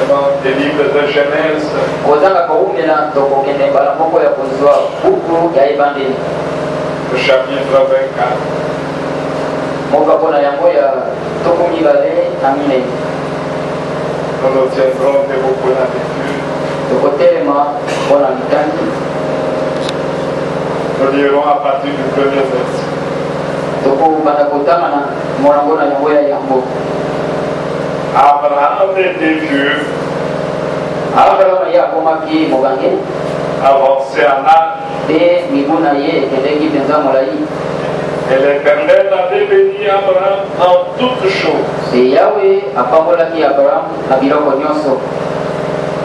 devant des livres de Genèse. Le chapitre 24. Nous nous tiendrons debout pour la lecture. Nous lirons à partir du premier verset. Abraham était vieux, avancé en âge, et l'Éternel avait béni Abraham en toutes choses.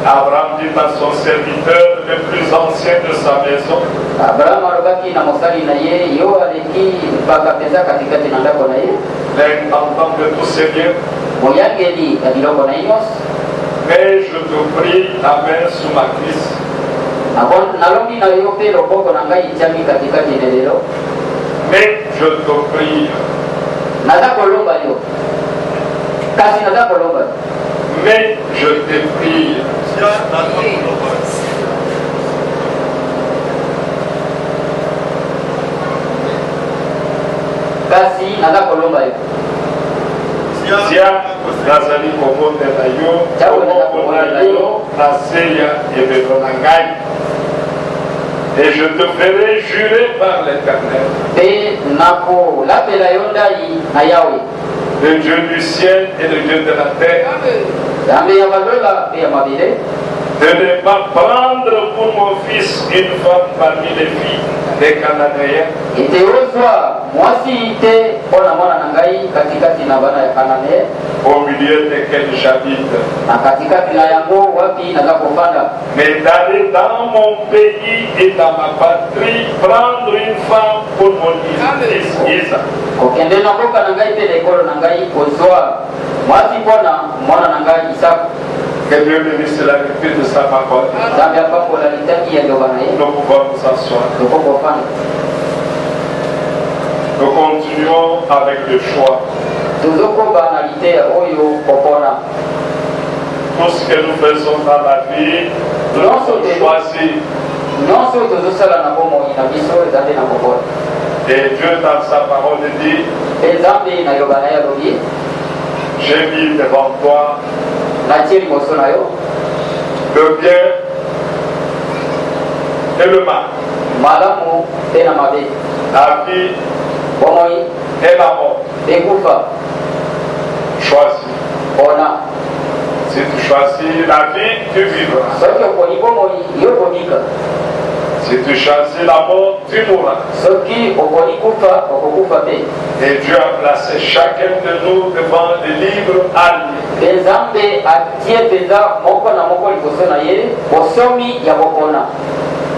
Abraham dit à son serviteur, le plus ancien de sa maison, l'intendant de tous ses biens, mais je te prie, ta main sous ma cuisse. Mais je te prie. Mais je te prie. Tia nazali komondela yo, komona yo, naseya ebelo na ngai. Et je te ferai jurer par l'Éternel, le Dieu du ciel et le Dieu de la terre, de ne pas prendre pour mon fils une femme parmi les filles des Cananéens, au milieu desquels j'habite, mais d'aller dans mon pays et dans ma patrie prendre une femme pour mon fils Isaac. Que Dieu bénisse la lecture de sa parole. Nous pouvons nous asseoir. Nous continuons avec le choix. Tout ce que nous faisons dans la vie, nous devons choisir. Et Dieu dans sa parole dit, j'ai mis devant toi le bien et le mal, la vie et la mort. Choisis. Si tu choisis la vie, tu vivras. Si tu choisis la mort, tu mourras. Et Dieu a placé chacun de nous devant le livre allié.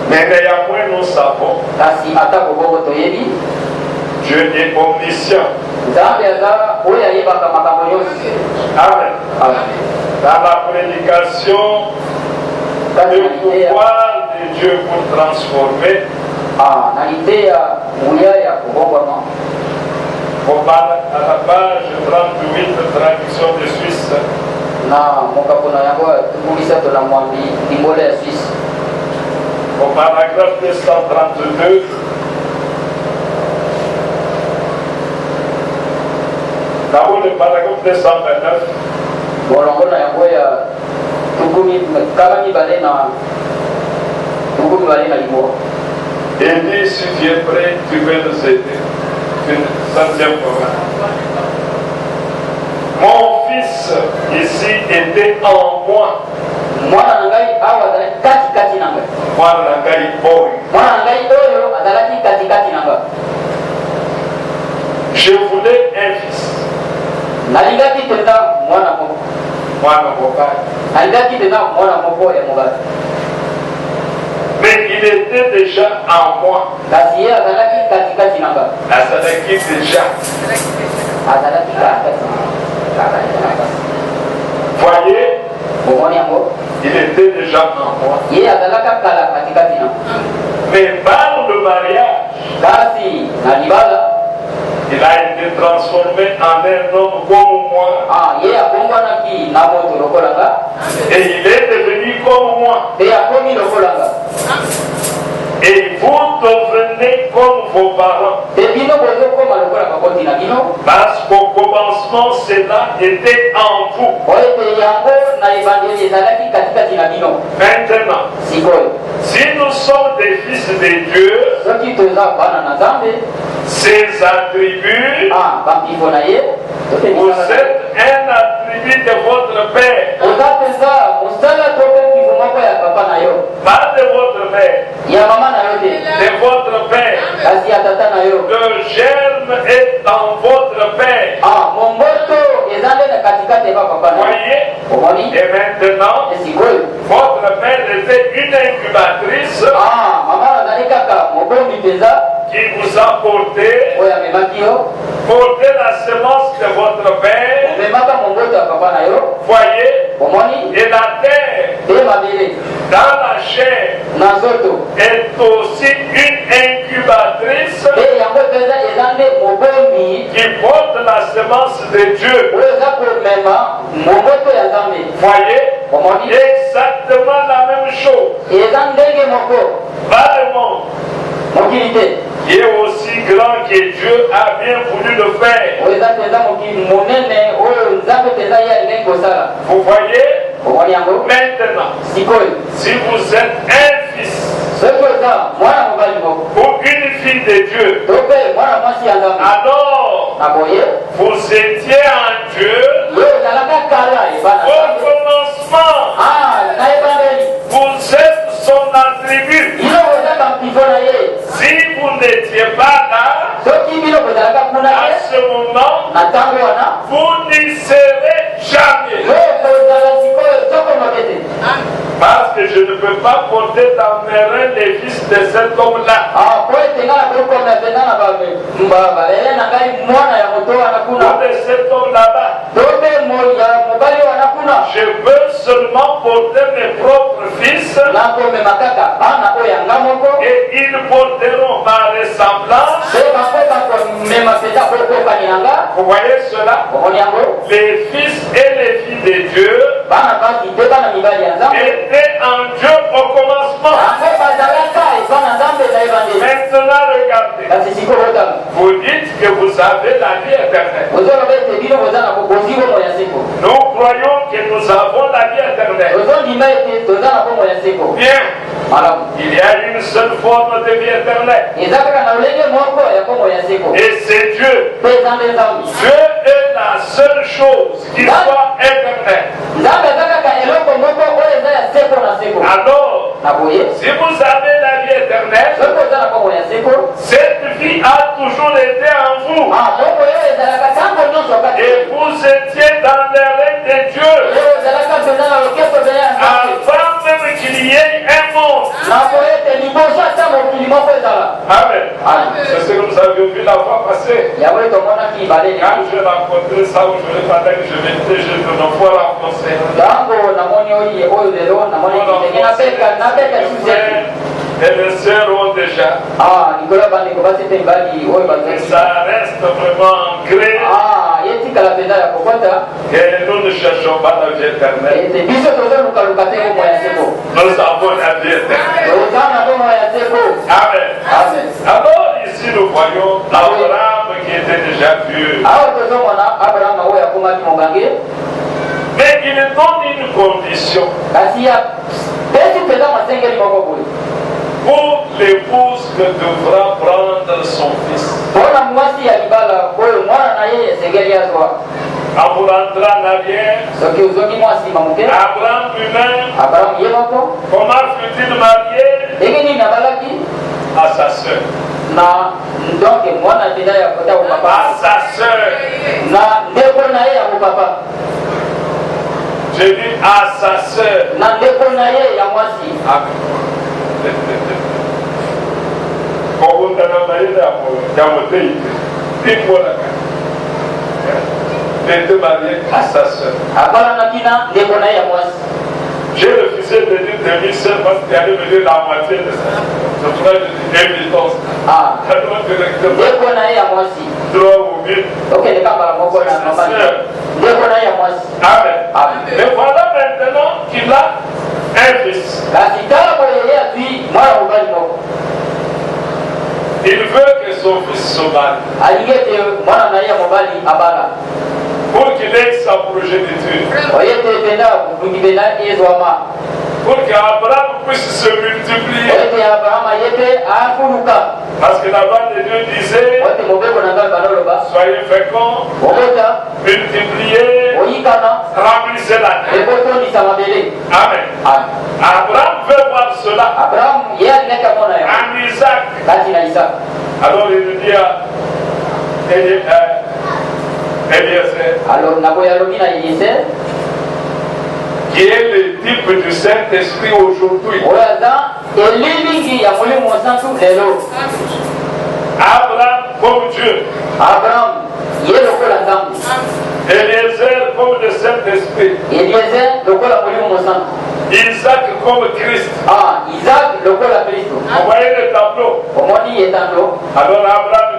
Mais néanmoins, nous savons, Dieu est omniscient. Amen. Dans la prédication, le pouvoir de Dieu pour transformer. On parle à la page 38 de traduction de Suisse. Au paragraphe 232. D'abord le paragraphe 229. Et dit, si tu es prêt, tu veux nous aider. Une centième fois. Mon fils ici était en moi. Je voulais un fils. Mais il était déjà en moi. Voyez, il était déjà en moi. Mais par le mariage, il a été transformé en un homme comme moi. Et il est devenu comme moi. Et vous devenez comme vos parents. Parce qu'au commencement, cela était en vous. Maintenant, si nous sommes des fils de Dieu, ces attributs, vous êtes un attribut de votre Père. Pas de votre Père. De votre Père. Le germe est dans votre Père. Voyez? Et maintenant, votre mère était une incubatrice qui vous a porté la semence de votre père. Voyez? Et la terre dans la chair est aussi une incubatrice qui porte la semence de Dieu. Voyez? Exactement la même chose. Pas le monde qui est aussi grand que Dieu a bien voulu le faire. Vous voyez? Maintenant, si vous êtes un fils ou une fille de Dieu, alors vous étiez en Dieu au commencement. Vous êtes son attribut. Si vous n'étiez pas là, à ce moment, vous n'y serez jamais. Parce que je ne peux pas porter dans mes reins les fils de cet homme-là. Ou de cet homme là-bas. Je peux seulement porter mes propres fils. Et ils porteront ma ressemblance. Vous voyez cela? Les fils et les filles de Dieu étaient en Dieu au commencement. Maintenant regardez. Vous dites que vous avez la vie éternelle. Nous croyons que nous avons la vie éternelle. Bien. Il y a une seule forme de vie éternelle. Et c'est Dieu. Dieu est la seule chose qui soit éternelle. Alors, si vous avez la vie éternelle, cette vie a toujours été en vous. Et vous étiez dans le règne de Dieu. Avant même qu'il y ait un monde. Amen. C'est ce que nous avions vu la fois passée. Quand je rencontrais ça aujourd'hui, pendant que je mettais, je te l'envoie fois renforcer. Et les sœurs ont déjà. Ça reste vraiment ancré. Et nous ne cherchons pas la vie éternelle. Nous avons la vie éternelle. Amen. Alors ici nous voyons Abraham qui était déjà vieux. Mais il donne une condition. Pour l'épouse que devra prendre son fils. Quand vous rentrez en arrière, Abraham lui-même, comment fut-il marié? À sa sœur. À sa sœur. J'ai dit à sa sœur. Il était marié à sa sœur. J'ai refusé de dire demi-sœur parce qu'il allait me dire la moitié de ça. Je pourrais dire évidence. Droit ou vite. Amen. Mais voilà maintenant qu'il a un fils, il veut que son fils se marie pour qu'il ait sa progéniture, pour qu'Abraham puisse se multiplier. Parce que la parole de Dieu disait, soyez féconds, multipliez, remplissez la terre. Amen. Abraham veut voir cela en Isaac. Alors il lui dit à Eliezer, qui est le type du Saint-Esprit aujourd'hui. Abraham comme Dieu. Eliezer comme le Saint-Esprit. Isaac comme Christ. Vous voyez le tableau. Alors Abraham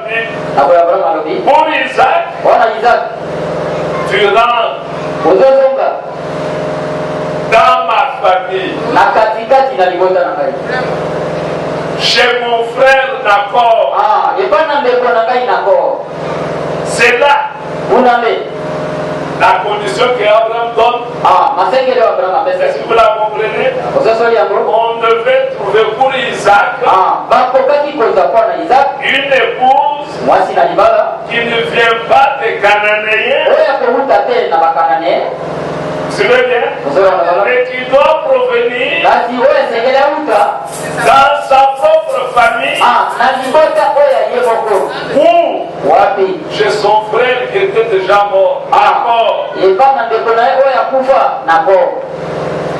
dit, pour Isaac, tu rentres dans ma famille, chez mon frère Nacor. C'est là la condition qu'Abraham donne. Est-ce que vous la comprenez? On devait trouver pour Isaac une épouse qui ne vient pas des Cananéens, c'est bien, mais qui doit provenir dans sa propre famille ou chez son frère qui était déjà mort.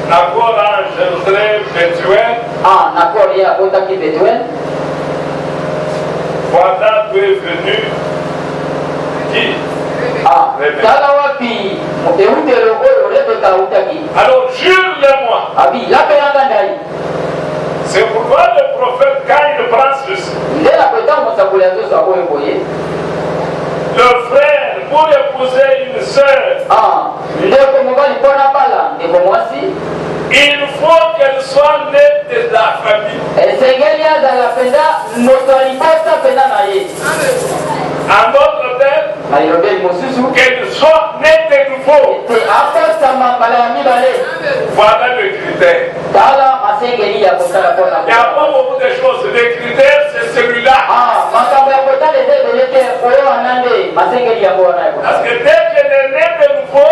Nacor a engendré Bethuel. Voilà d'où est venu qui? Alors jure-le-moi. C'est pourquoi le prophète, quand il prend ceci, le frère pour épouser une sœur, il faut qu'elle soit née de la famille. En d'autres termes, qu'elle soit née de nouveau. Voilà le critère. Il n'y a pas beaucoup de choses. Le critère, c'est celui-là. Parce que dès qu'elle est née de nouveau,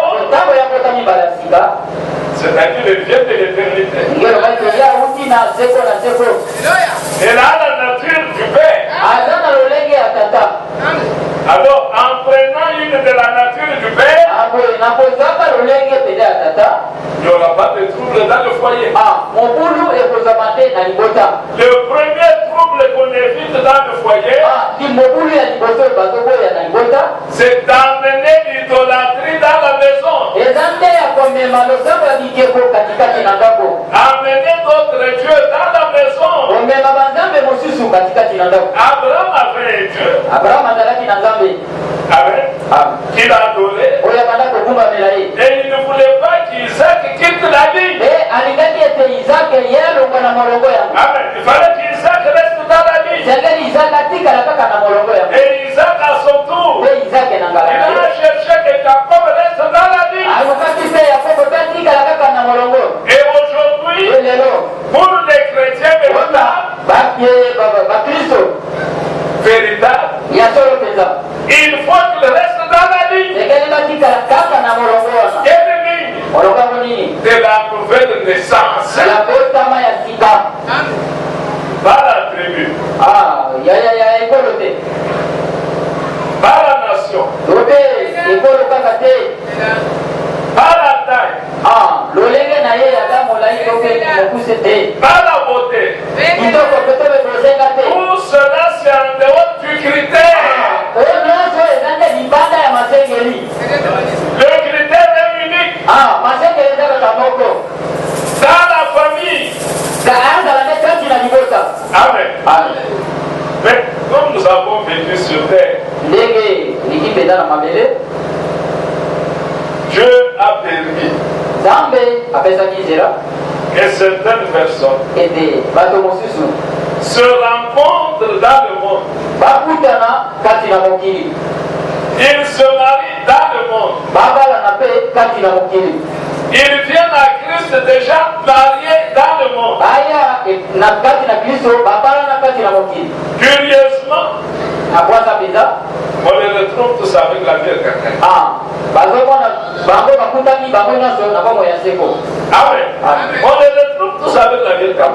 c'est-à-dire elle vient de l'éternité, elle a la nature du Père. Alors, en prenant une de la nature du Père, il n'y aura pas de trouble dans le foyer. Le premier trouble qu'on évite dans le foyer, c'est d'amener l'idolâtrie dans la maison. Amener d'autres dieux dans la maison. Abraham avait un Dieu. Qu'il a adoré. Et il ne voulait pas qu'Isaac quitte la vie. Amen. Il fallait qu'Isaac reste dans la vie. Et Isaac à son tour, il a cherché que Jacob reste dans la vie. Et aujourd'hui, pour les chrétiens véritables, il faut qu'il reste dans la vie. De la nouvelle naissance. Par la tribu. Par la nation. Par la taille. Par la beauté. Tout cela c'est en dehors du critère. Le critère est unique. Dans la famille. Amen. Mais comme nous avons vécu sur terre, Dieu a permis Et certaines personnes se rencontrent dans le monde. Ils se marient dans le monde. Ils viennent à Christ déjà mariés dans le monde. Curieusement, on les retrouve tous avec la vieille quelqu'un. Amen. On les retrouve tous avec la vieille quelqu'un.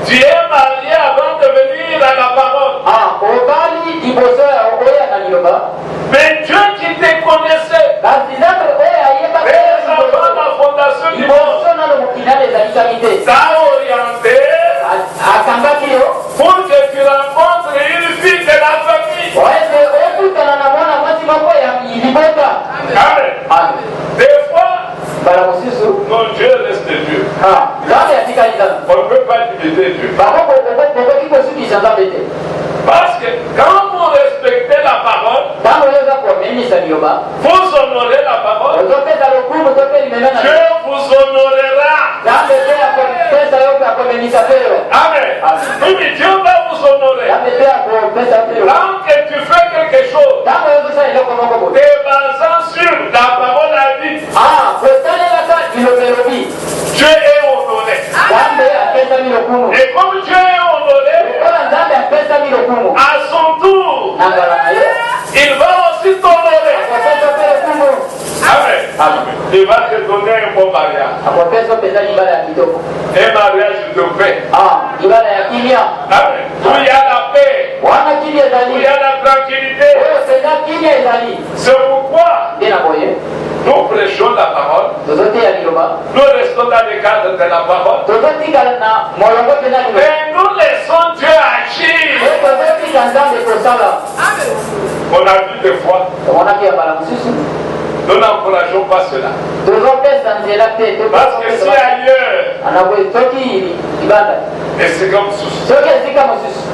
Tu es marié avant de venir à la parole. Mais Dieu qui te connaissait dès avant la fondation du monde t'a orienté pour que tu rencontres une fille de la famille. Amen. Des fois, non, Dieu reste Dieu. On ne peut pas limiter Dieu. Parce que quand vous respectez la parole, vous honorez la parole, Dieu vous honorera. Amen. Oui, mais Dieu va vous honorer. Quand que tu fais quelque chose, te basant sur la parole à vie, Dieu est honoré. Et comme Dieu est honoré, à son tour, il va aussi t'honorer. Amen. Il va te donner un bon mariage. Un mariage de paix. Amen. Où il y a la paix. Où il y a la tranquillité. C'est pourquoi nous prêchons la parole. Nous restons dans le cadre de la parole. Et nous laissons Dieu agir. On a vu des fois. Nous n'encourageons pas cela. Parce que si ailleurs, et c'est comme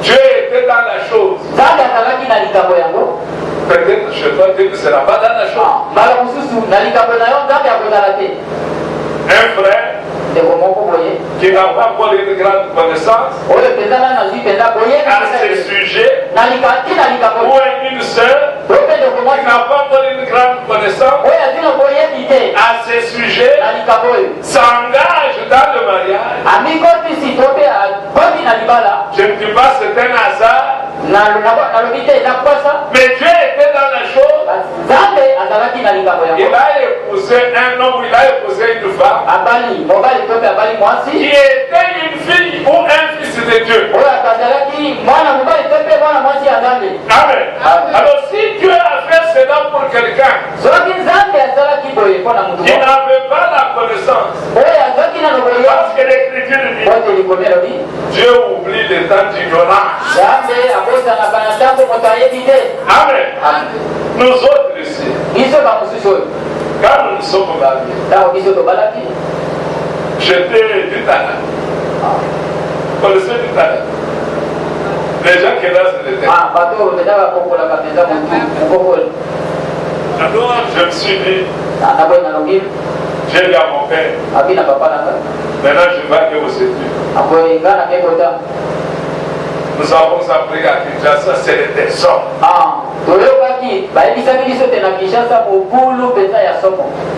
Dieu était dans la chose. Peut-être chez toi, Dieu ne sera pas dans la chose. Un frère qui n'a pas encore une grande connaissance à ce sujet, ou une sœur qui n'a pas encore une grande connaissance à ce sujet, s'engage dans le mariage. Je ne dis pas c'est un hasard, mais Dieu était dans la chose. Il a épousé un homme, il a épousé une femme qui était une fille ou un fils de Dieu. Amen. Alors si Dieu a fait cela pour quelqu'un qui n'avait pas la connaissance, parce que l'Écriture dit Dieu oublie les temps d'ignorance. Amen. Nous autres ici, quand nous sommes mariés, j'étais du talent. Vous connaissez du talent? Les gens qui restent de terre. Alors je me suis dit, j'ai dit à mon père, maintenant je vais aller aux études. Nous avons appris à Kinshasa, c'est le trésor.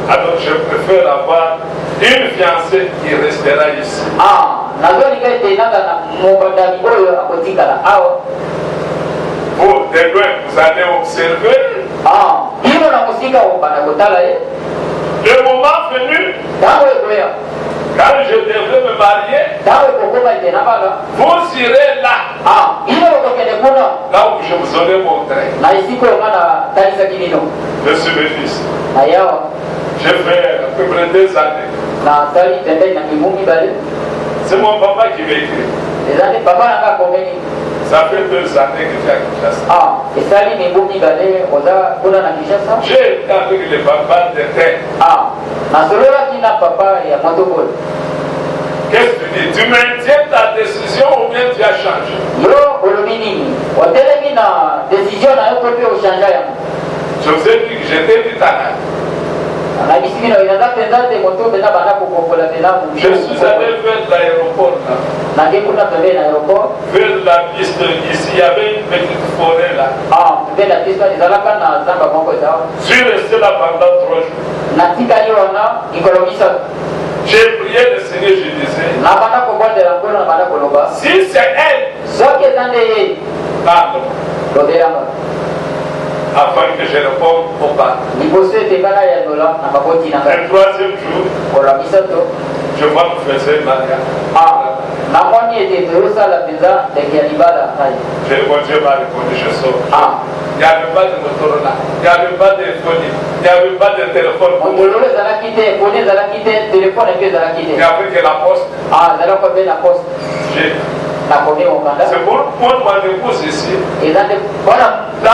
Alors je préfère avoir une fiancée qui restera ici. Vous, de loin, vous allez observer. Le moment venu, quand je devrais me marier, vous irez là. Là où je vous aurai montré. Je suis le fils. J'ai fait à peu près 2 années. C'est mon papa qui m'a écrit. Ça fait 2 années que j'ai à Kinshasa. J'ai été avec les papas de terre. Qu'est-ce que tu dis? Tu maintiens ta décision ou bien tu as changé? Je vous ai dit que j'étais du talent. Je suis allé vers l'aéroport là. Vers la piste ici, il y avait une petite forêt là. Je suis resté là pendant 3 jours. J'ai prié le Seigneur, je disais, si c'est elle, pardon, afin que je réponde au pas. Le 3e jour, je vois que je faisais mariage. Dieu m'a répondu, je sors. Il n'y avait pas de moteur là, il n'y avait pas de téléphonie, il n'y avait pas de téléphone. Il n'y avait que la poste. C'est pour mon épouse ici. Dans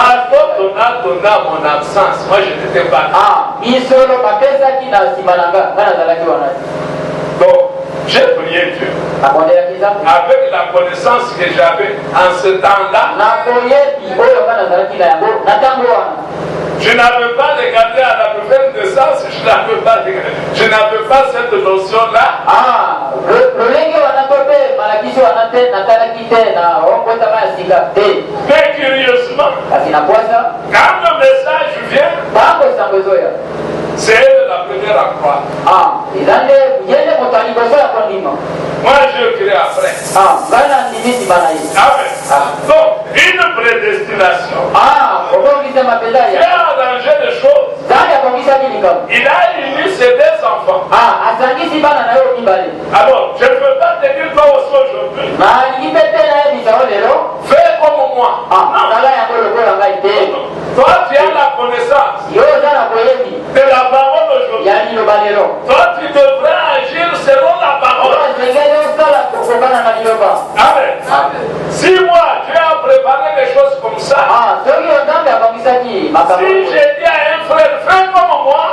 on a donné à mon absence, moi je n'étais pas là. Donc, j'ai prié Dieu. Avec la connaissance que j'avais en ce temps-là, je n'avais pas regardé à la nouvelle naissance, je n'avais pas cette notion-là. Mais curieusement, quand le message vient, c'est elle la première à croire. Moi je crée après. Amen. Donc, une prédestination. Dieu a arrangé les choses. Il a uni ses 2 enfants. Alors, je ne peux pas te dire toi aussi aujourd'hui. Fais comme moi. Non. Toi, tu as la connaissance de la parole aujourd'hui. Toi, tu devrais agir selon la parole. Amen. Si moi, Dieu a préparé les choses comme ça, si j'ai dit à un frère, fais comme moi,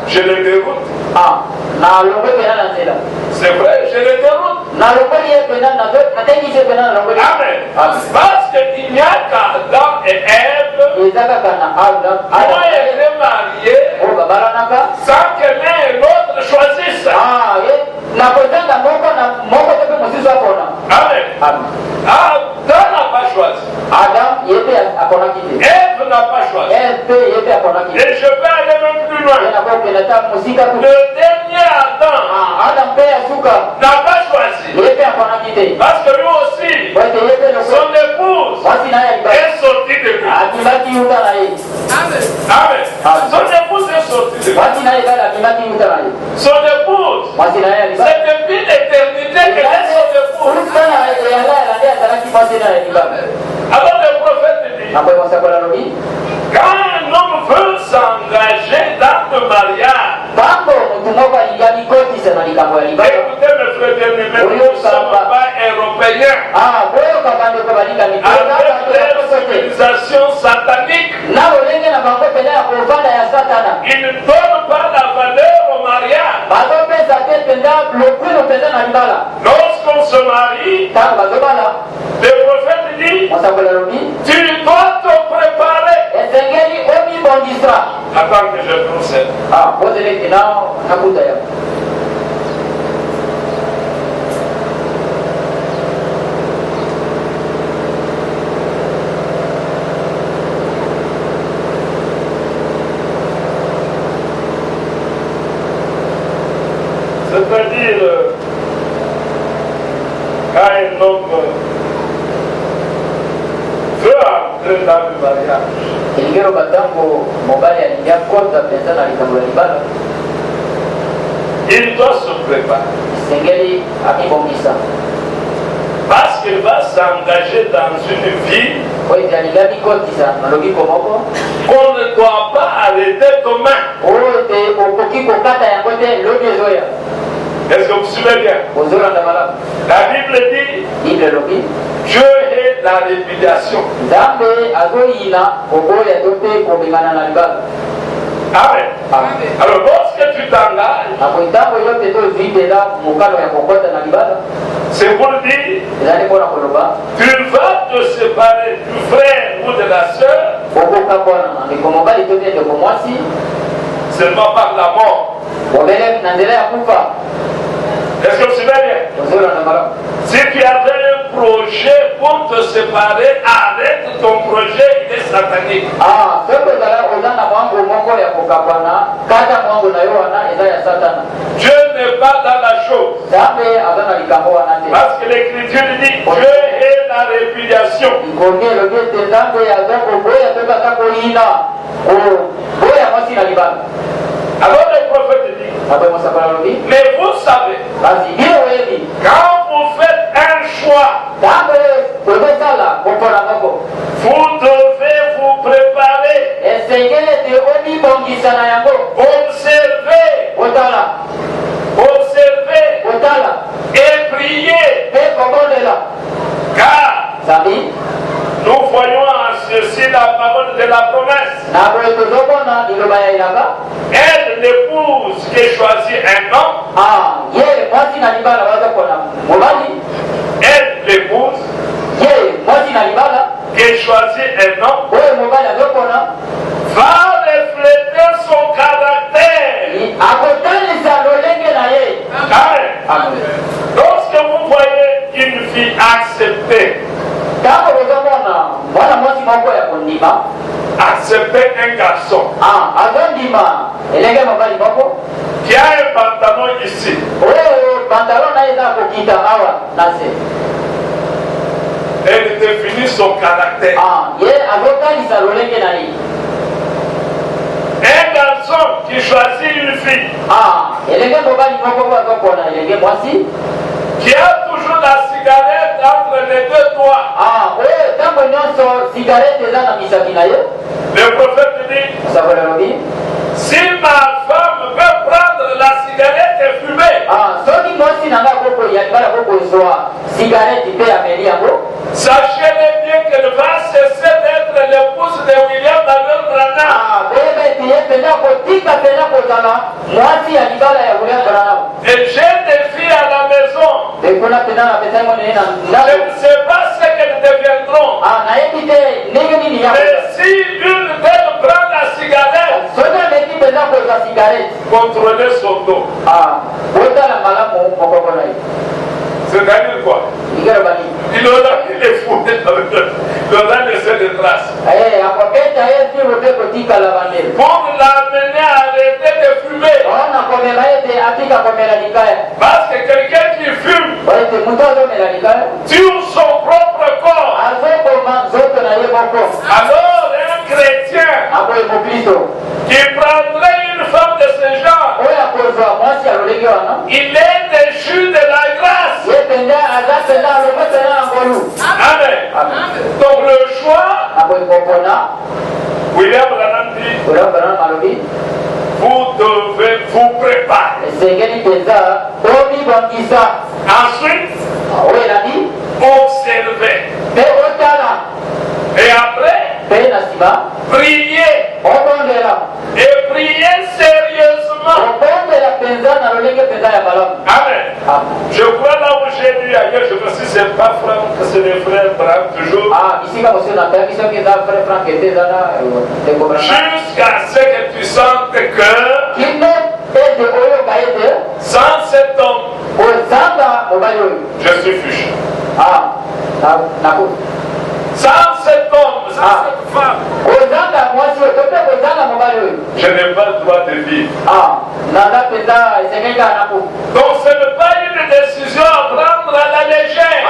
je le déroute. C'est vrai, je le déroute. Amen. Parce qu'il n'y a qu'Adam et Ève. Moi, j'étais marié sans que l'un et l'autre choisissent. Amen. Adam n'a pas choisi. Ève n'a pas choisi. Et je vais aller même plus loin. Le dernier Adam n'a pas choisi. Parce que lui aussi, son épouse est sortie de lui. Amen. Son épouse est sortie de lui. Son épouse, c'est depuis l'éternité qu'elle est son épouse. Alors le prophète dit, quand un homme veut s'engager dans le mariage, écoutez mes frères bien-aimés, nous ne sommes pas européens. Avec leur civilisation satanique, ils ne donnent pas la valeur au mariage. Lorsqu'on se marie, le prophète dit, tu dois te préparer. Attends que je procède. C'est-à-dire, quand un homme veut entrer dans le mariage, il doit se préparer. Parce qu'il va s'engager dans une vie qu'on ne doit pas arrêter demain. Est-ce que vous suivez bien? La Bible dit, Dieu est la répudiation. Amen. Alors lorsque tu t'engages, c'est pour dire, tu vas te séparer du frère ou de la sœur Seulement par la mort. Est-ce que vous suivez bien? Si tu avais un projet pour te séparer, arrête ton projet, il est satanique. Dieu n'est pas dans la chose. Parce que l'Écriture dit Dieu est la répudiation. Alors le prophète dit, mais vous savez, quand vous faites un choix, vous devez vous préparer, observer et prier. Car nous voyons en ceci la parole de la promesse. Elle, l'épouse qui choisit un homme, elle, l'épouse qui choisit un homme, va refléter son caractère. Amen. Lorsque vous voyez une fille acceptée, accepter un garçon qui a un pantalon ici, elle définit son caractère. Un garçon qui choisit une fille qui a toujours la cigarette entre les deux doigts. Le prophète dit, si ma femme veut prendre la cigarette et fumer, sachez-le bien qu'elle va cesser d'être l'épouse de William Marion Branham. Et j'ai des filles à la maison. Je ne sais pas ce qu'elles deviendront. Mais si une d'elles prend la cigarette, contrôlez son dos. C'est-à-dire quoi? Il est fou. Il aura laissé des traces. Pour l'amener à arrêter de fumer. Parce que quelqu'un qui fume tue son propre corps. Alors un chrétien qui prendrait une femme de ce genre, il est déchu de la grâce. Amen. Donc le choix, William Branham dit, vous devez vous préparer. Ensuite, observer. Et après, prier. Et prier sérieusement. Amen. Je crois là où j'ai lu ailleurs, je me suis dit, c'est pas frère, c'est le frère Braham toujours. Jusqu'à ce que tu sentes que sans cet homme, je suis fichu. Sans cet homme, sans cette femme, je n'ai pas le droit de vivre. Donc ce n'est pas une décision à prendre à la légère.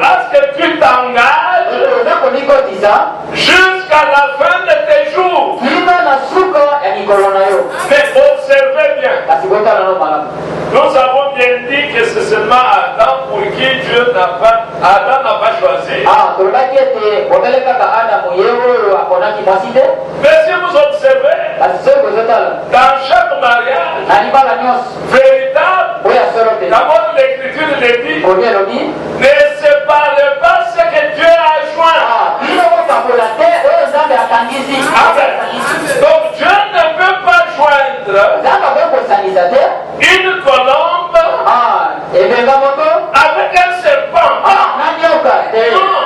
Parce que tu t'engages jusqu'à la fin de tes jours. Mais observez bien. Nous avons bien dit que c'est seulement Adam pour qui Dieu n'a pas choisi. Mais si vous observez, dans chaque mariage véritable, d'abord l'Écriture le dit, ne séparez pas ce que Dieu a joint. Donc Dieu ne peut pas joindre une colombe avec un serpent. Non.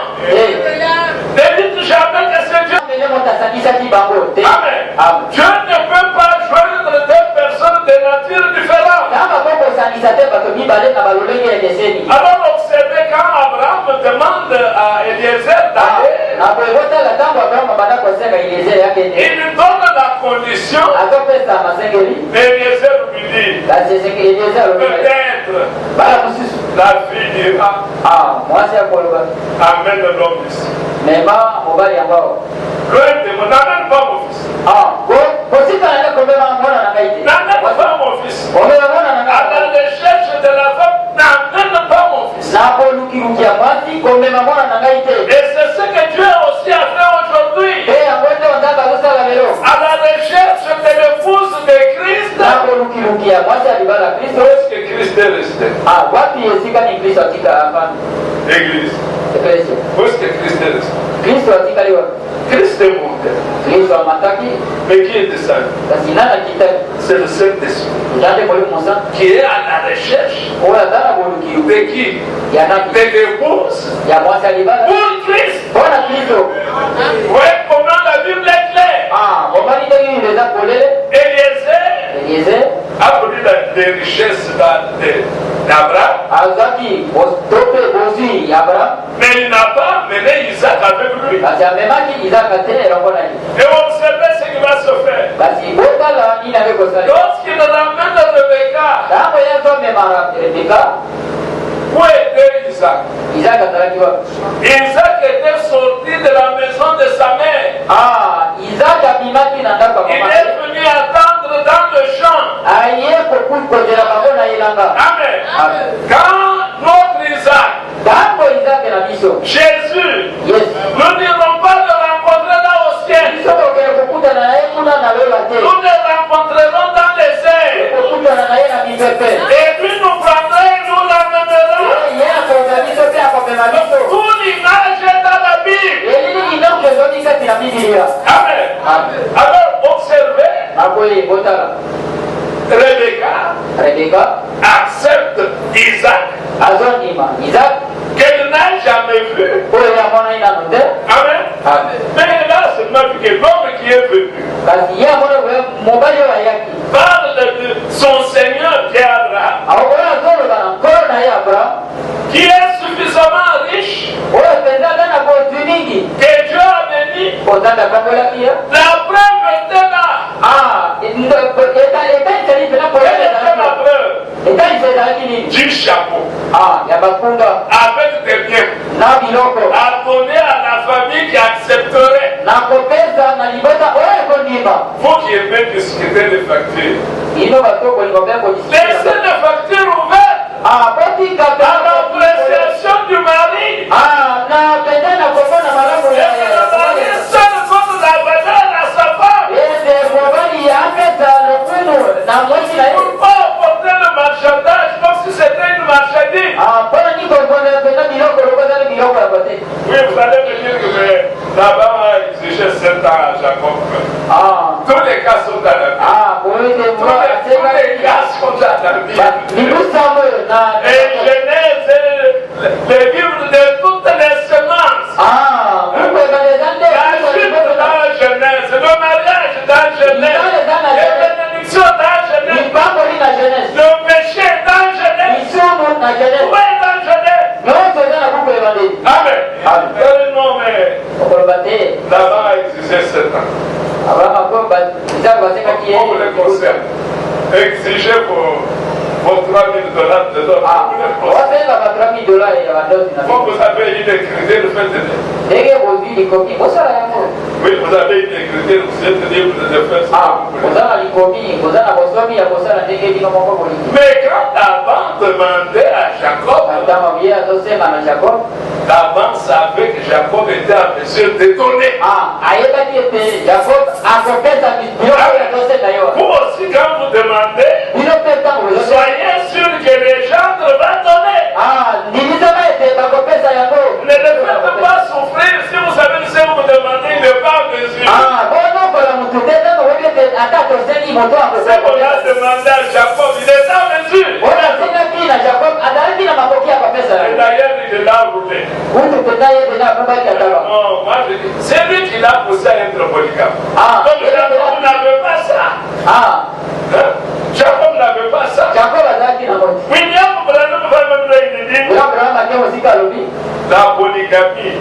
Amen. Dieu ne peut pas joindre deux personnes de nature différente. Alors observez quand Abraham demande à Eliezer d'aller, il lui donne la condition. Eliezer lui dit, peut-être la fille dira, amène l'homme ici. L'homme demande, n'amène pas mon fils. N'amène pas mon fils. À la recherche de la femme, n'amène pas mon fils. Et c'est ce que Dieu aussi a fait aujourd'hui. À la recherche de l'épouse de Christ. Où est-ce que Christ est resté? Église. Où est-ce que Christ est resté? Christ est monté. Mais qui est descendu? C'est le Saint-Esprit qui est à la recherche de qui? De l'épouse pour Christ. Ouais, comment la Bible est claire? Eliezer a connu les richesses d'Abraham. Mais il n'a pas mené Isaac avec lui. Et observez ce qui va se faire. Lorsqu'il ramène Rebecca, où était Isaac? Isaac était sorti de la maison de sa mère. Il est venu attendre dans le champ. Amen. Quand notre Isaac, Jésus, nous n'irons pas le rencontrer là au ciel. Nous le rencontrerons dans les airs. Et puis nous prendrons et nous l'amènerons. Tout l'image est dans la Bible. Amen. Alors observez. Rebecca accepte Isaac qu'elle n'a jamais vu. Amen. Mais là, c'est même que l'homme qui est venu parle de son Seigneur qui est Abraham, qui est suffisamment riche que Dieu a béni. La preuve était là. Du chapeau avec des biens à donner à la famille qui accepterait. Vous qui aimez discuter les factures, laissez les factures ouvertes à l'appréciation du mari. Et le mari seul donne la valeur à sa femme. Pour pas apporter le marchandage comme si c'était une marchandise. Oui, vous allez me dire que Laban a exigé 7 ans à Jacob. Tous les cas sont dans la Bible. Tous les cas sont dans la Bible. Et Genèse, les livres de toutes les semences. La chute dans Genèse, le mariage dans Genèse, les bénédictions dans Genèse, le péché dans Genèse, où est dans Genèse? Amen. Non, mais Laban a exigé 7 ans. Comment vous les concerne? Exigez vos $3,000 de l'autre. Quand vous avez une écriture, faites-le. Oui, vous avez une écriture, vous êtes libre de faire ça. Mais quand Laban demandait à Jacob, Laban savait que Jacob était en mesure de donner. Vous aussi, quand vous demandez, soyez sûr que les gens vont donner. Ne le faites pas souffrir si vous savez que si vous demandez, il n'est pas en mesure. C'est qu'on a demandé à Jacob, il est en mesure. Et d'ailleurs, il l'a roulé. Non, moi je dis, c'est lui qui l'a poussé à être polygame. Donc Jacob n'avait pas ça. Jacob n'avait pas ça. William Branham va même dire la polygamie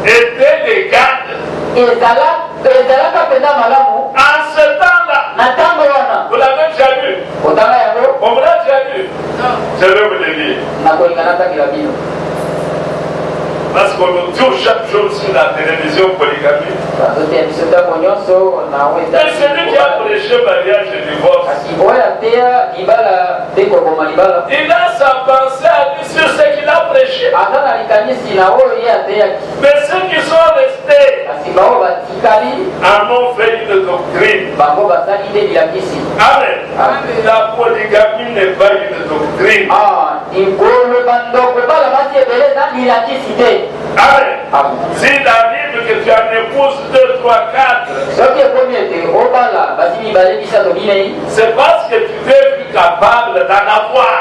était légale. En ce temps-là, vous l'avez déjà vu. On l'a déjà vu. Je vais vous le dire. Parce qu'on nous dit chaque jour sur la télévision polygamie. Mais celui qui a prêché mariage et divorce, il a sa pensée à lui sur ce qu'il a prêché. Mais ceux qui sont restés en ont fait une doctrine. Amen. La polygamie n'est pas une doctrine. Amen. S'il arrive que tu en épouses 2, 3, 4, c'est parce que tu es plus capable d'en avoir.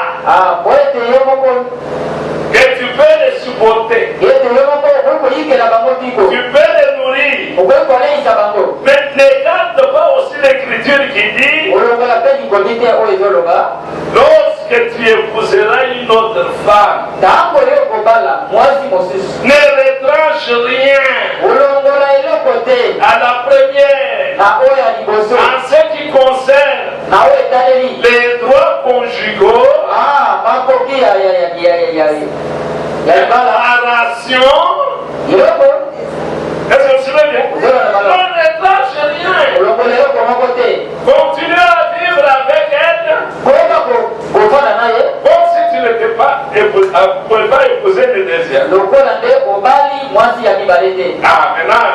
Que tu peux les supporter. Tu peux les nourrir. Mais n'écarte pas aussi l'écriture qui dit lorsque tu épouseras une autre femme, ne retranche rien à la première en ce qui concerne les droits conjugaux, la ration. Est-ce que vous savez bien? On ne retranche rien. Continue à vivre avec elle. Comme si tu n'étais pas épouser le deuxième. Maintenant,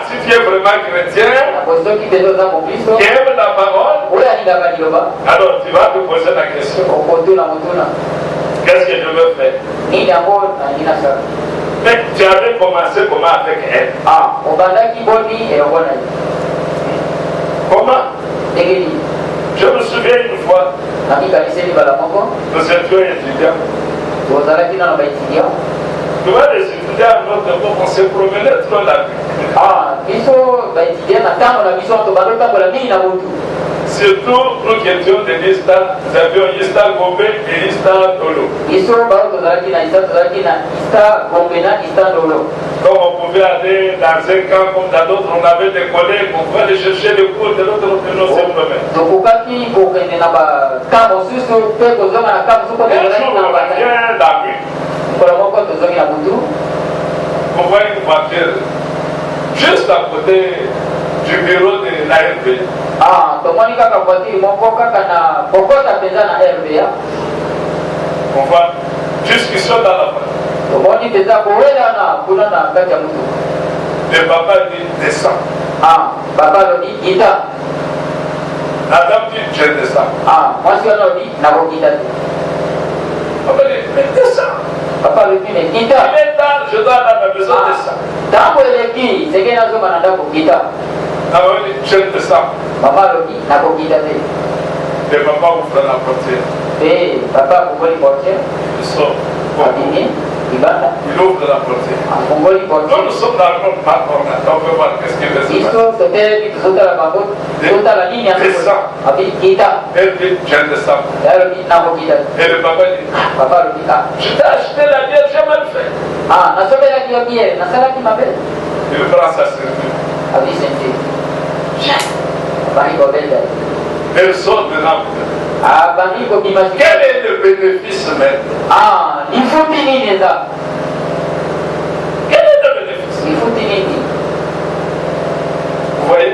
si tu es vraiment chrétien, qui aime la parole, alors tu vas te poser la question. Qu'est-ce que je veux faire? Mais tu avais commencé comment avec elle? Comment? Je me souviens une fois, nous étions étudiants. Tu vois, les étudiants, notre époque, on se promenait trop la vie. Surtout, nous qui étions de l'Ista, nous avions Ista Gombe et Ista Dolo. Comme on pouvait aller dans un camp comme dans d'autres, on avait des collègues, on pouvait aller chercher les cours de l'autre côté, nous se promener. Un jour, on va bien la nuit. On voit une voiture juste à côté du bureau de l'ARB. On voit jusqu'ici dans la voiture. Le papa dit descends. La dame dit je descends. Papa dit mais descends. Papa lui dit mais quitte. Il est tard, je dois aller à ma maison, descends. Je descends. Papa lui dit n'a pas quitté. Et papa ouvre la portière. Et papa ouvre la portière. Il sort. Il ouvre la portière. Nous sommes dans le monde pas on peut voir qu'est-ce qu'il veut dire. Descends. Elle dit je descends. Et le papa dit je t'ai acheté la bière, j'ai mal fait. Il prend sa ceinture. Elle sort de là. Quel est le bénéfice maintenant? Quel est le bénéfice? Vous voyez?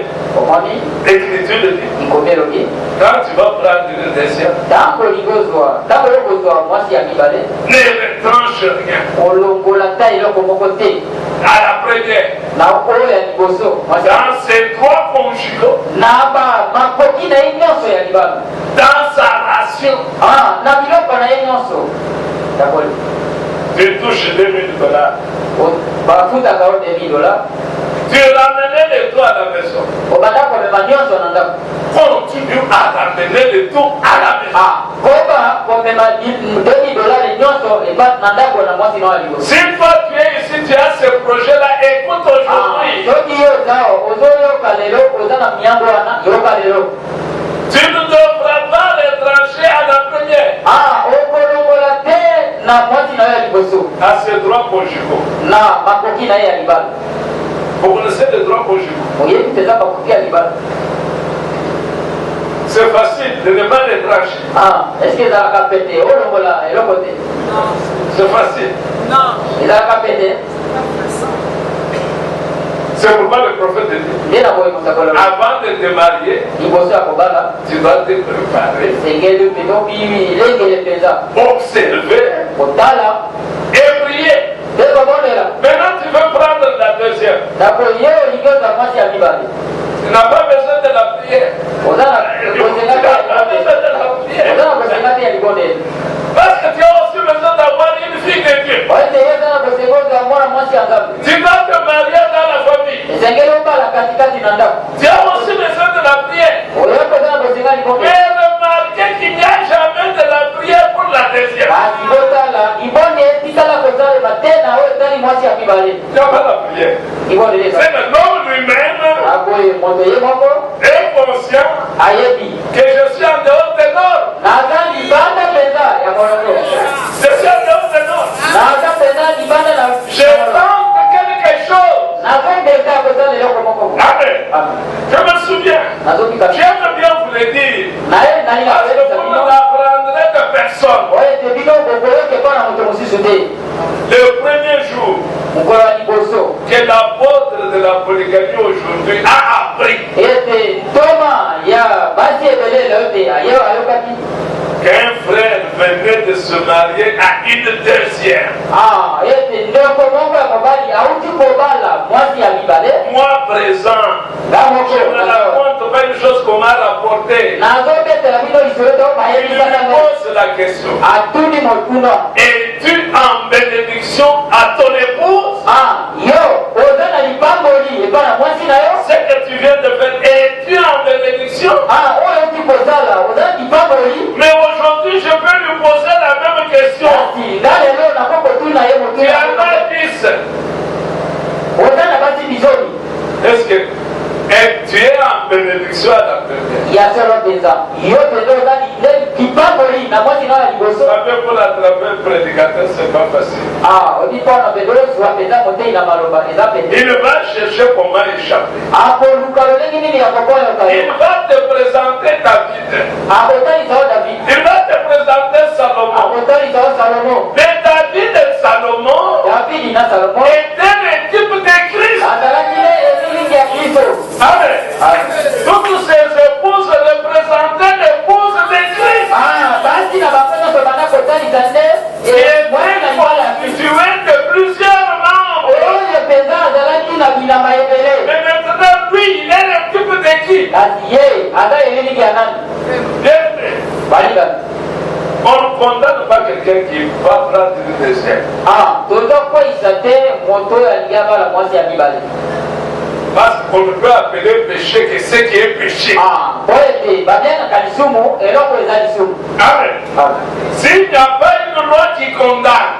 L'écriture le dit. Quand tu vas prendre une deuxième, ne retranche rien. À la première, dans ses droits conjugaux, dans sa ration, tu touches $2,000. Tu ramenais les taux à la maison. Continue à ramener les taux à la maison. Si toi tu es ici, tu as ce projet-là, écoute aujourd'hui. Tu ne devras pas les trancher à la première. À ces droits conjugaux. Vous connaissez les droits conjugaux? C'est facile de ne pas les trancher. Est-ce que ça va péter? C'est facile. Non. Il a pété. C'est pourquoi le prophète dit, avant de te marier, tu dois te préparer, observer et prier. Maintenant tu veux prendre la deuxième. Tu n'as pas besoin de la prière. Parce que tu as aussi besoin d'avoir une fille de Dieu. Tu vas te marier dans la famille. Tu as aussi besoin de la prière. Mais remarquez qu'il n'y a jamais de la prière pour la deuxième. Tu n'as pas la prière. C'est le homme lui-même est conscient que je suis en dehors des normes. Je suis en dehors des normes. Je tente quelque chose. Amen. Je me souviens. J'aime bien vous le dire. Parce que vous ne l'apprendrez de personne. Le premier jour que l'apôtre de la polygamie aujourd'hui a appris qu'un frère venait de se marier à une deuxième. Moi présent, je ne raconte pas une chose qu'on m'a rapportée. Il me pose la question. Es-tu en bénédiction à ton épouse? Ce que tu viens de faire, es-tu en bénédiction? Mais aujourd'hui, je peux lui poser la même question. Tu en as 10. Est-ce que tu es en bénédiction à la première? Après, pour attraper un prédicateur, c'est pas facile. Il va chercher comment échapper. Il va te présenter David. Il va te présenter Salomon. Mais David et Salomon étaient le type de Christ. Amen. Toutes ces épouses représentaient l'épouse de Christ. Qui est constituée de plusieurs membres. Mais maintenant, lui, il est le type de qui? On ne condamne pas quelqu'un qui va prendre une deuxième. Parce qu'on ne peut appeler péché que ce qui est péché. Amen. S'il n'y a pas une loi qui condamne,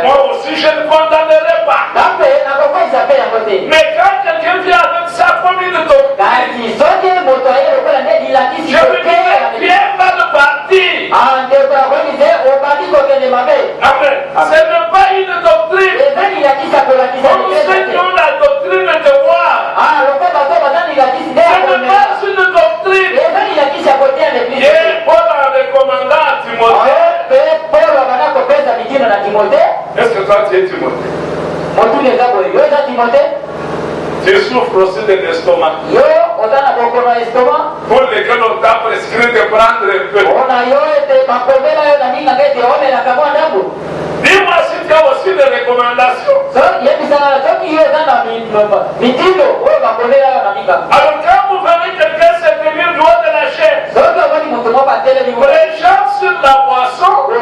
moi aussi je ne condamnerai pas. Mais quand quelqu'un vient avec sa famille de doctrine, je me dis que bien mal parti. Amen. Ce n'est pas une doctrine. Nous enseignons la doctrine de voir. Ce n'est pas une doctrine. Et Paul en recommandant à Timothée. Est-ce que toi tu es Timothée? Tu souffres aussi de l'estomac. Pour lesquels on t'a prescrit de prendre un peu. Dis-moi si tu as aussi des recommandations. Alors quand vous venez quelqu'un se tenir droit de la chair, les gens sur la boisson, il y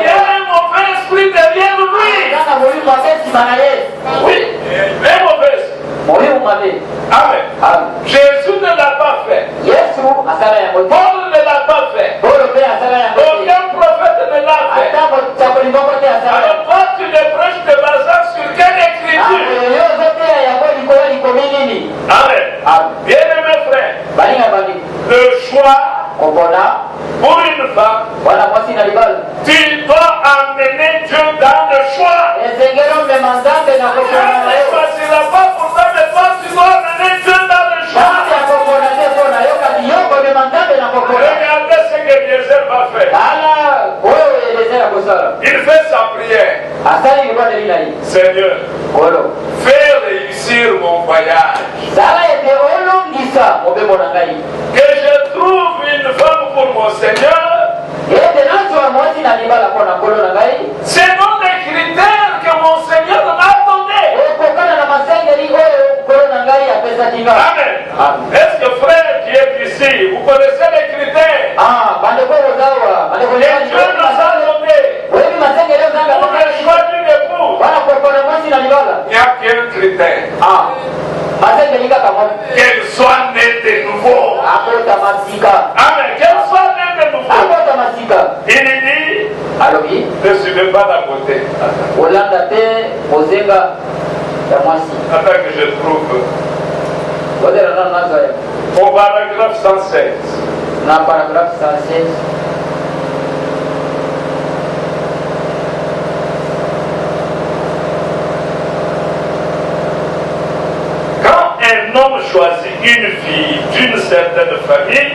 a un mauvais esprit derrière lui. Oui, un mauvais esprit. Amen. Jésus ne l'a pas fait. Paul ne l'a pas fait. Aucun Pour une femme, tu dois amener Dieu dans le choix. Ne choisira pas pour ça, mais toi tu dois amener Dieu dans le choix. Regardez ce que Eliezer va faire. Il fait sa prière. Seigneur, fais réussir mon voyage. Que je trouve une femme pour mon Seigneur. Selon les critères que mon Seigneur m'a donnés. Amen. Est-ce que frère qui est ici, vous connaissez les critères que Dieu nous a donnés pour le choix d'une épouse? Il n'y a qu'un critère. Qu'elle soit née de nouveau. Amen. Qu'elle soit née de nouveau. Il dit, ne suivez pas la beauté. Attends que je trouve. Au paragraphe 116. Quand un homme choisit une fille d'une certaine famille,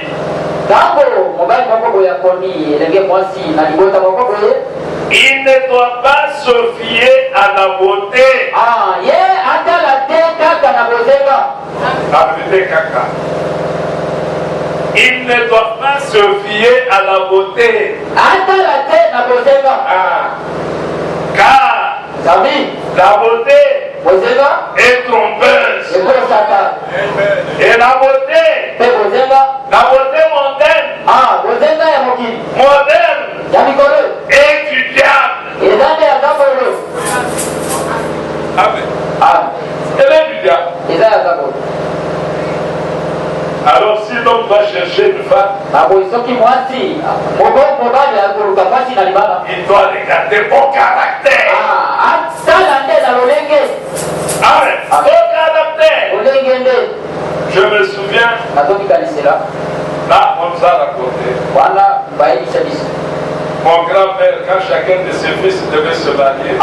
il ne doit pas se fier à la beauté. Il ne doit pas se fier à la beauté. Car la beauté est trompeuse. Et la beauté mondaine, est du diable. Amen. Elle est du diable. Alors si l'homme va chercher une femme, il doit regarder mon caractère. Amen. Mon caractère. Je me souviens, là on nous a raconté. Mon grand-père, quand chacun de ses fils devait se marier,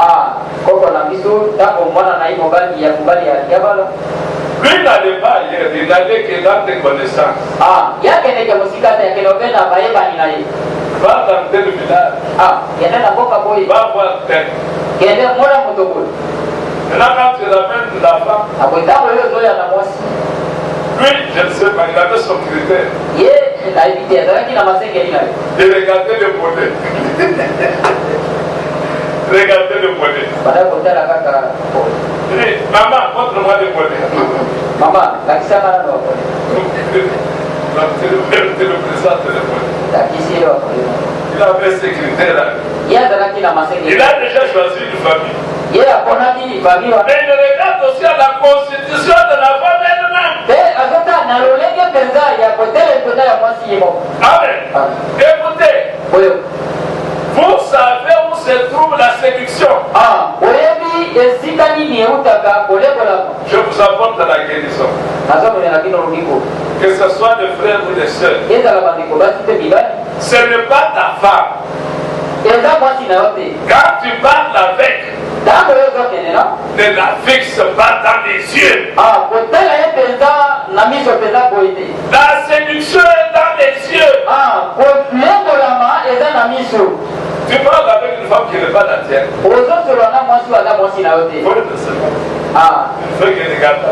lui n'allait pas ailleurs, il n'allait que dans tes connaissances. Va dans tel village. Va voir tel. Maintenant quand tu ramènes la femme, lui, je ne sais pas, il avait son critère. Il regardait le bonnet. Regardez le bonnet. Il dit, maman, montre-moi le bonnet. Maman, tu le présentes le bonnet. Il avait ses critères. Il a déjà choisi une famille. Mais il regarde aussi à la constitution de la femme elle-même. Amen. Écoutez, vous savez où se trouve la séduction. Je vous apporte la guérison. Que ce soit des frères ou des sœurs. Ce n'est pas ta femme. Quand tu parles avec, ne la fixe pas dans les yeux. La séduction est dans les yeux. Tu parles avec une femme qui n'est pas la tienne. Il faut le regarder.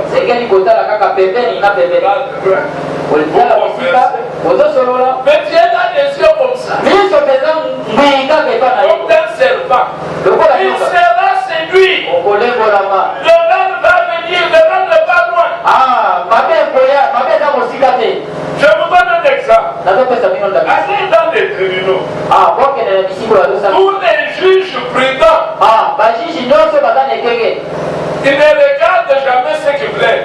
Mais tu es dans les yeux comme ça. Comme d'un serpent. Il sera séduit. Le mal va venir, le mal n'est pas loin. Je vous donne un exemple. Allez dans les tribunaux. Tous les juges prudents, ils ne regardent jamais ce qu'ils plaît.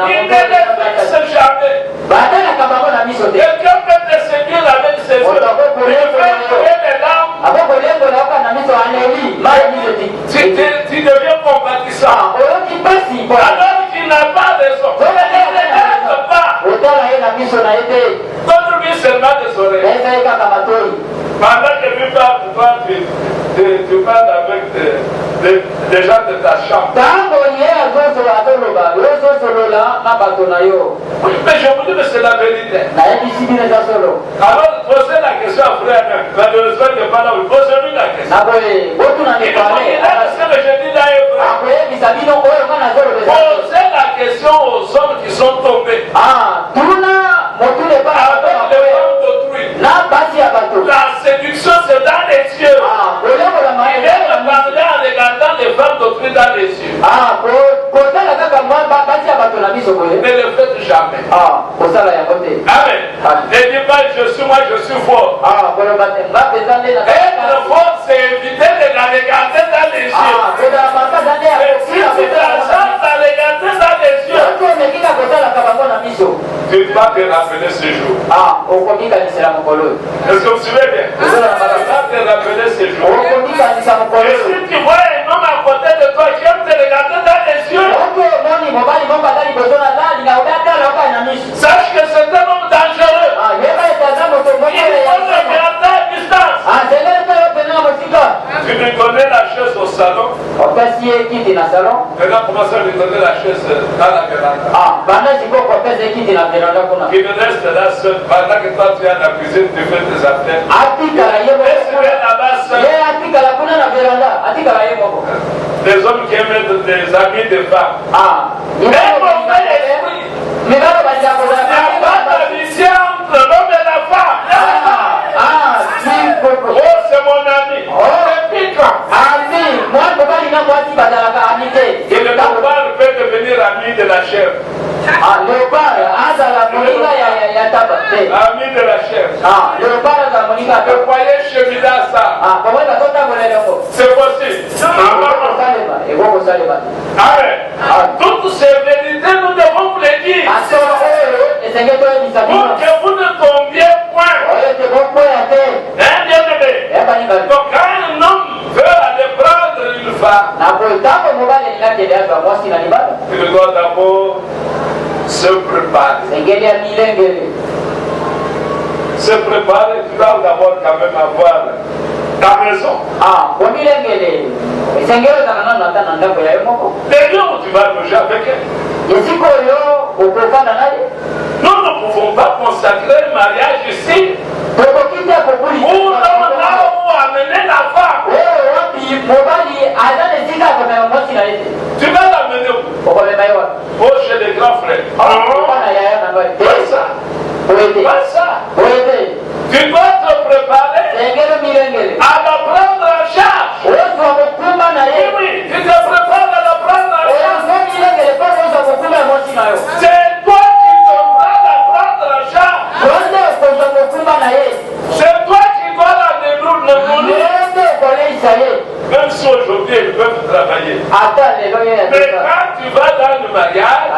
Ils ne les fixent jamais. Quelqu'un peut te séduire avec ses yeux. Il fait couler les larmes. Tu deviens compatissant. Alors qu'il n'a pas raison. Il ne regarde pas. Pendant que lui parle, toi, tu parles avec des gens de ta chambre. Oui, mais je vous dis que c'est la vérité. Alors, posez la question à frère. Malheureusement, il n'est pas là. Posez-lui la question. Ce que je dis là est vrai. Posez la question aux hommes qui sont tombés. Avec les femmes d'autrui. La séduction, c'est dans les yeux. Il aime parler en regardant les femmes d'autrui dans les yeux. Ne le faites jamais. Amen. Ne dis pas je suis moi, je suis fort. Être fort, c'est éviter de la regarder dans les yeux. Si tu t'achètes à regarder dans les yeux, tu vas te rappeler ce jour. Est-ce que vous suivez bien? Tu vas te rappeler ce jour. Et si tu vois un homme à côté de toi qui aime te regarder dans les yeux, sache que c'est un homme dangereux. Il faut le garder à distance. Tu lui connais la chaise au salon. Maintenant, commence à lui donner la chaise dans la véranda. Il reste là seul. Pendant que toi tu es à la cuisine, tu fais tes affaires. Des hommes qui aiment des amis de femmes. Mais mauvais esprit. Il n'y a pas d'amitié entre l'homme et la femme. Oh, c'est mon ami. C'est piquant. Et le léopard peut devenir ami de la chèvre. Ami de la chèvre. Vous voyez chez Midassa. C'est possible. Amen. Toutes ces vérités, nous devons vous les dire. Pour que vous ne tombiez point. Donc quand un homme veut aller prendre une femme, il doit d'abord se préparer. Se préparer, tu dois d'abord quand même avoir ta maison. Les lieux où tu vas loger avec elle. Nous ne pouvons pas consacrer le mariage ici. Où l'on a amené la femme. Tu vas l'amener où? Oh, chez les grands frères. Pas ça. Pas ça. Tu dois te préparer à la prendre en charge. Oui, tu te prépares à la prendre en charge. C'est toi qui devras la prendre en charge. C'est toi qui dois la nourrir. Même si aujourd'hui ils peuvent travailler. Mais quand tu vas dans le mariage,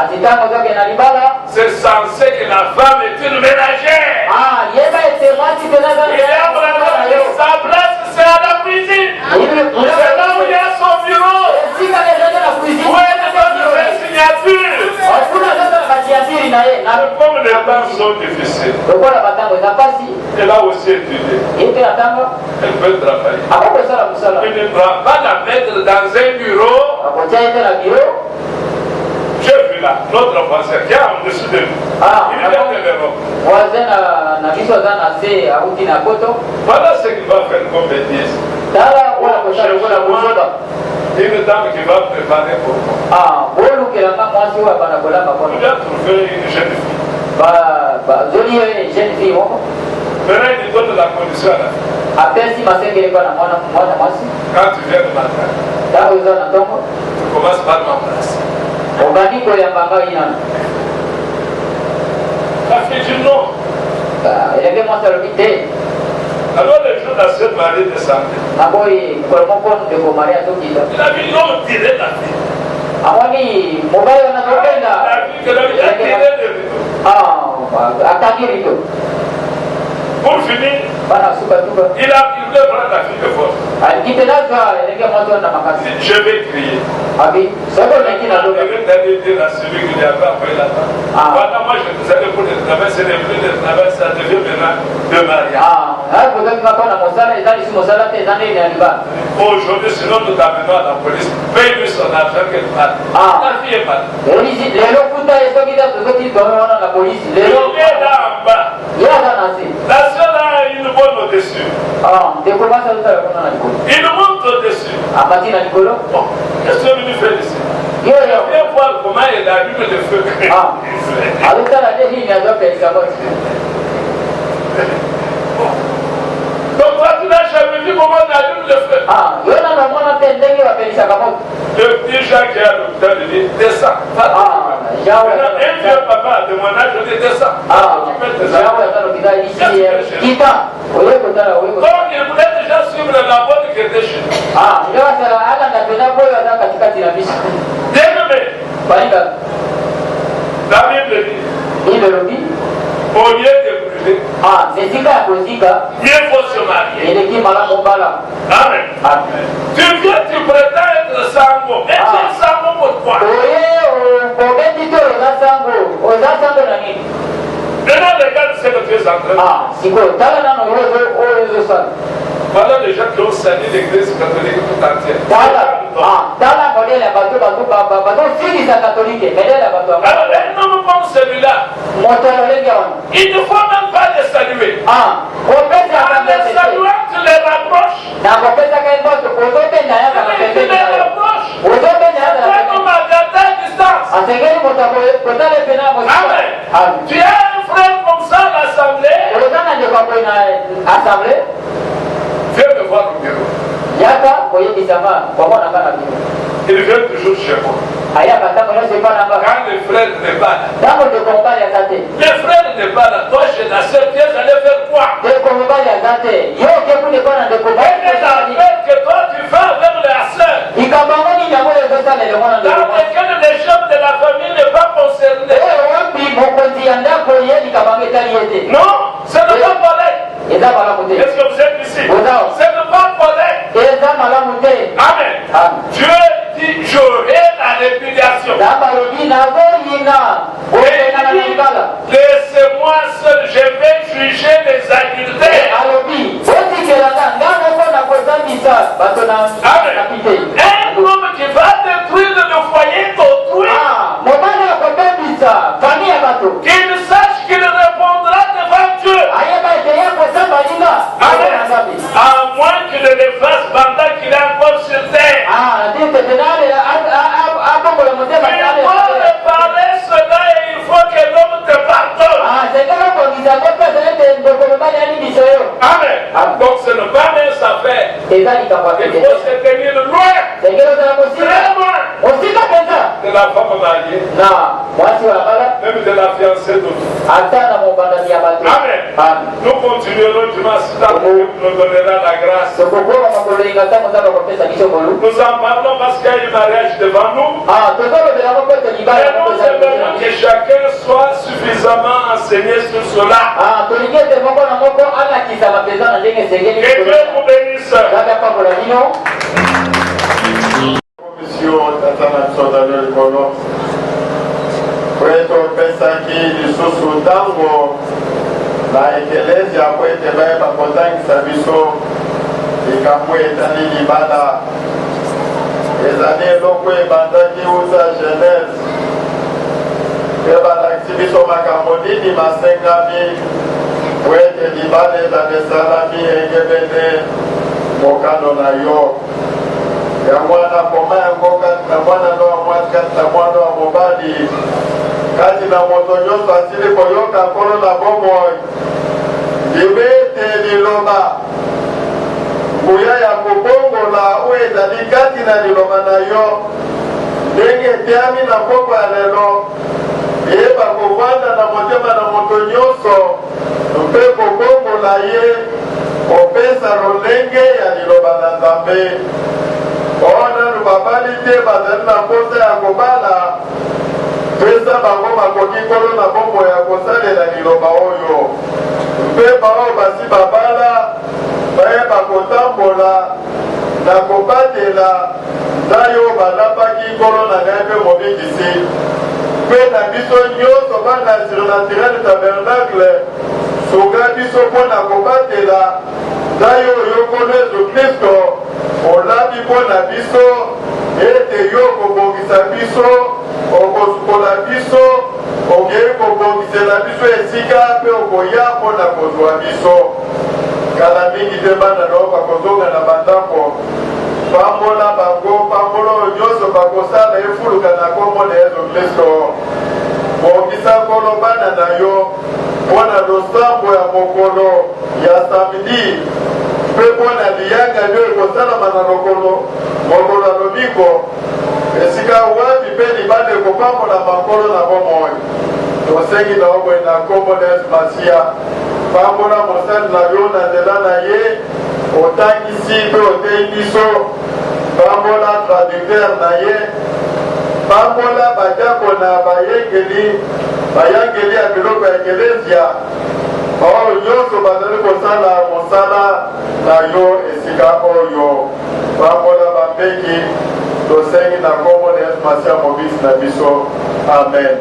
c'est censé que la femme est une ménagère. Sa place, c'est à la cuisine. C'est là où il y a son bureau. Où elle donne ses signatures. Comme les temps sont difficiles, elle a aussi étudié. Elle peut travailler. Elle ne va pas la mettre dans un bureau. J'ai vu là, notre voisin qui est en dessous de nous. Il vient de l'Europe. Voilà ce qu'il va faire comme bêtise. Une dame qui va préparer pour moi. Il a trouvé une jeune fille. Maintenant, il donne la condition à la fille. Quand tu viens le matin, tu commences par m'embrasser. La fille dit non. Alors le jour de la sœur Marie descendait. Il a dit non, tirez la fille. La fille que l'homme a tiré le rideau. Pour finir, il voulais prendre la fille de force. Je vais crier. Je vais t'aller dire à celui qui lui avait envoyé la table. Voilà, moi je vous avais pour le travail, c'est devenu le travail, ça devient maintenant de mariage. Aujourd'hui, sinon nous t'amenons à la police, paye-lui son argent qu'elle parle. La fille est malade. Il est là en bas. La soeur a une bonne au-dessus. Il monte au-dessus. Bon, qu'est-ce que tu fais ici? Viens voir comment il allume le feu. Donc toi tu n'as jamais vu comment on allume le feu. Le petit Jean qui est à l'hôpital, il dit descends. Un vieux papa de mon âge, je dis descends. Donc il voulait déjà suivre la bonne qui était chez nous. Bien-aimé, la Bible dit au lieu de brûler, mieux faut se marier. Amen. Tu viens, tu prétends être sango. Mais tu es sango pourquoi? Maintenant, regarde ce que tu es en train de faire. Voilà les gens qui ont sali l'église catholique tout entière. Alors, un homme comme celui-là, il ne faut même pas les saluer. En les saluant, tu les rapproches. Tu les rapproches. Tu m'as gardé à distance. Amen. Tu as un frère comme ça à l'assemblée. Viens me voir au bureau. Il vient toujours chez moi. Quand le frère n'est pas là. Le frère n'est pas là. Toi, chez la sœur, tu es allé faire quoi? Et que toi, tu fais avec la sœur. Dans lequel les chefs de la famille n'est pas concerné. Non, ce n'est pas correct. Est-ce que vous êtes ici? Ce n'est pas correct. Amen. Dieu dit j'aurai la répudiation. Laissez-moi seul, je vais juger les adultères. Amen. Un homme qui va détruire le foyer d'autrui, qu'il sache qu'il répondra devant Dieu. Amen. À moins qu'il ne le fasse pendant qu'il est encore sur terre. Il faut réparer cela et il faut que l'homme te pardonne. Amen. Donc ce n'est pas mes affaires. Il faut se tenir loin. Très loin. De la femme mariée. Même de la fiancée d'autrui. Amen. Nous continuerons dimanche. Nous donnera la grâce. Nous en parlons parce qu'il y a un mariage devant nous. Et nous aimerions que chacun soit suffisamment enseigné sur cela. Que Dieu vous bénisse. La ekelezi yako ete baye bakotangisa biso likambo etali libala ezali eloko ebandaki uta genèse mpe balakisi biso makambo nini masengami po ete libala ezala esalami engebene mokano na yo yango wana koma yango kati na mwana no ya mwasi kati na mwana wa mobali kati na moto nyonso asili koyoka nkolo na bomoi libete liloba nguya ya kobongola oyo ezali kati na liloba na yo ndenge etyami na poko ya lelo eyeba kovanda na motema na moto nyonso mpe kobongola ye kopesa lolenge ya liloba na nzambe oonanu babali te bazali na mposa ya kobala pesa bango bakoki kolo na bombo ya kosalela liloba oyo mpe bao basi babala bayeba kotambola na kobatela ndayo balapaki nkolo na ngai mpe mobikisi mpe na biso nyonso bana surnaturel tabernacle sunga biso mpo na kobatela ndayo oyo nkolo yesu kristo olabi mpo na biso ete yo kobongisa biso okosukola biso okei kobongisela biso esika mpe okoya mpo na kozwa biso kala mingi te bana nao bakozonga na bandako pambola bango pambola oyo nyonso bakosala efuluka na kombo na yesu kristo bongisa nkolo bana na yo mpo na losambo ya mokolo ya samedi mpe mpo na liyanga nio ekosalama na mokolo ya lobiko esika wapi mpe libanda ekopambola makolo na bomoi tosengi na oboye na kombo na yesu masiya pambola mosali na yo na nzela na ye otangisi mpe otei biso pambola traducteur na ye pambola badiako na bayangeli ya biloko ya ekelezia oyo nyonso bazali kosala mosala na yo esika oyo pambola bambeki tosengi na kombo na yesu masiya mobisi na biso amen.